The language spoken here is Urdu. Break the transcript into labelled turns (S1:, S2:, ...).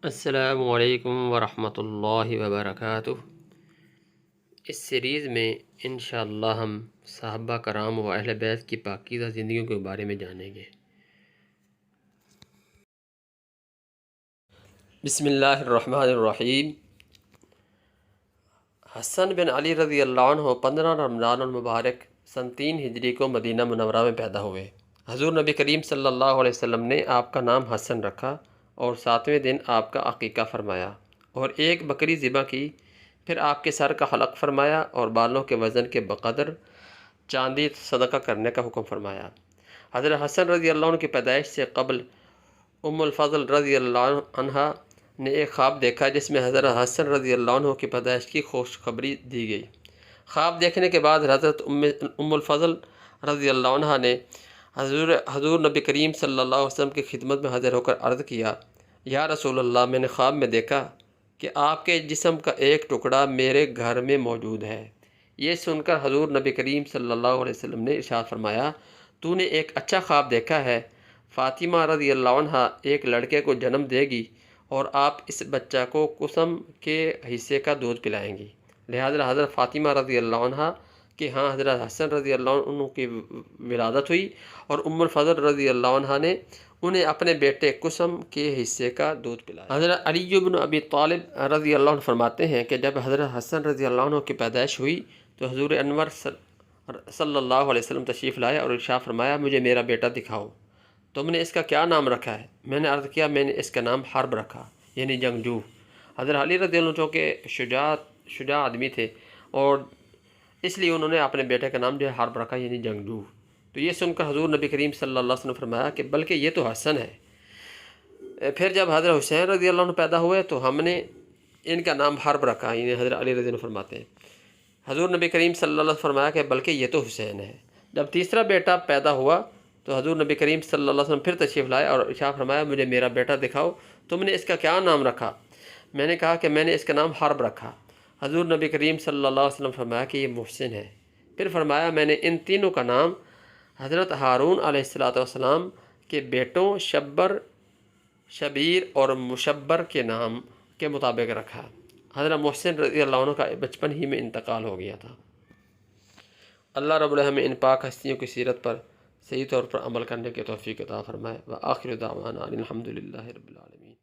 S1: السلام علیکم ورحمۃ اللہ وبرکاتہ۔ اس سیریز میں انشاءاللہ ہم صحابہ کرام و اہل بیت کی پاکیزہ زندگیوں کے بارے میں جانیں گے۔ بسم اللہ الرحمن الرحیم۔ حسن بن علی رضی اللہ عنہ 15 رمضان المبارک سن 3 ہجری کو مدینہ منورہ میں پیدا ہوئے۔ حضور نبی کریم صلی اللہ علیہ وسلم نے آپ کا نام حسن رکھا اور 7ویں دن آپ کا عقیقہ فرمایا اور ایک بکری ذبح کی، پھر آپ کے سر کا حلق فرمایا اور بالوں کے وزن کے بقدر چاندی صدقہ کرنے کا حکم فرمایا۔ حضرت حسن رضی اللہ عنہ کی پیدائش سے قبل ام الفضل رضی اللہ عنہا نے ایک خواب دیکھا جس میں حضرت حسن رضی اللہ عنہ کی پیدائش کی خوشخبری دی گئی۔ خواب دیکھنے کے بعد حضرت ام الفضل رضی اللہ عنہ نے حضور نبی کریم صلی اللہ علیہ وسلم کی خدمت میں حاضر ہو کر عرض کیا، یا رسول اللہ، میں نے خواب میں دیکھا کہ آپ کے جسم کا ایک ٹکڑا میرے گھر میں موجود ہے۔ یہ سن کر حضور نبی کریم صلی اللہ علیہ وسلم نے ارشاد فرمایا، تو نے ایک اچھا خواب دیکھا ہے۔ فاطمہ رضی اللہ عنہ ایک لڑکے کو جنم دے گی اور آپ اس بچہ کو قسم کے حصے کا دودھ پلائیں گی۔ لہذا حضرت فاطمہ رضی اللہ عنہ کہ ہاں حضرت حسن رضی اللہ عنہ کی ولادت ہوئی اور ام الفضل رضی اللہ عنہ نے انہیں اپنے بیٹے قسم کے حصے کا دودھ پلایا۔ حضرت علی بن ابی طالب رضی اللہ عنہ فرماتے ہیں کہ جب حضرت حسن رضی اللہ عنہ کی پیدائش ہوئی تو حضور انور صلی اللہ علیہ وسلم تشریف لائے اور ارشاد فرمایا، مجھے میرا بیٹا دکھاؤ، تم نے اس کا کیا نام رکھا ہے؟ میں نے عرض کیا، میں نے اس کا نام حرب رکھا، یعنی جنگجو۔ حضرت علی رضی اللہ عنہ کے شجاع آدمی تھے اور اس لیے انہوں نے اپنے بیٹے کا نام جو ہے حرب رکھا، یعنی جنگجو۔ تو یہ سن کر حضور نبی کریم صلی اللہ علیہ وسلم نے فرمایا کہ بلکہ یہ تو حسن ہے۔ پھر جب حضرت حسین رضی اللہ عنہ پیدا ہوئے تو ہم نے ان کا نام حرب رکھا، یعنی حضرت علی رضی اللہ عنہ فرماتے ہیں۔ حضور نبی کریم صلی اللہ علیہ وسلم فرمایا کہ بلکہ یہ تو حسین ہے۔ جب تیسرا بیٹا پیدا ہوا تو حضور نبی کریم صلی اللہ علیہ وسلم پھر تشریف لائے اور ارشاد فرمایا، مجھے میرا بیٹا دکھاؤ، تم نے اس کا کیا نام رکھا؟ میں نے کہا کہ میں نے اس کا نام حرب رکھا۔ حضور نبی کریم صلی اللہ علیہ وسلم فرمایا کہ یہ محسن ہے۔ پھر فرمایا، میں نے ان تینوں کا نام حضرت ہارون علیہ السلام کے بیٹوں شبیر اور مشبر کے نام کے مطابق رکھا۔ حضرت محسن رضی اللہ عنہ کا بچپن ہی میں انتقال ہو گیا تھا۔ اللہ رب العالمین ہمیں ان پاک ہستیوں کی سیرت پر صحیح طور پر عمل کرنے کی توفیق عطا فرمائے۔ وآخر دعوانا الحمد للہ رب العالمین۔